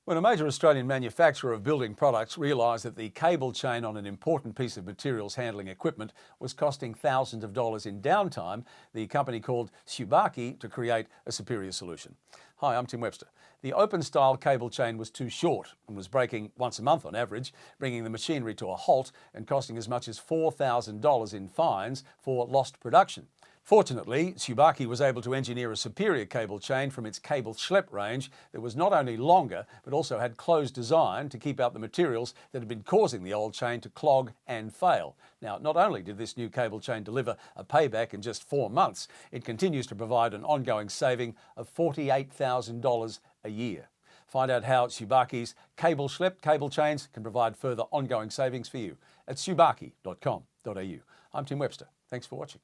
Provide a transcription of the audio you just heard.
When a major Australian manufacturer of building products realised that the cable chain on an important piece of materials handling equipment was costing thousands of dollars in downtime, the company called Tsubaki to create a superior solution. Hi, I'm Tim Webster. The open-style cable chain was too short and was breaking once a month on average, bringing the machinery to a halt and costing as much as $4,000 in fines for lost production. Fortunately, Tsubaki was able to engineer a superior cable chain from its cable schlep range that was not only longer, but also had closed design to keep out the materials that had been causing the old chain to clog and fail. Now, not only did this new cable chain deliver a payback in just 4 months, it continues to provide an ongoing saving of $48,000 a year. Find out how Tsubaki's cable schlep cable chains can provide further ongoing savings for you at tsubaki.com.au. I'm Tim Webster. Thanks for watching.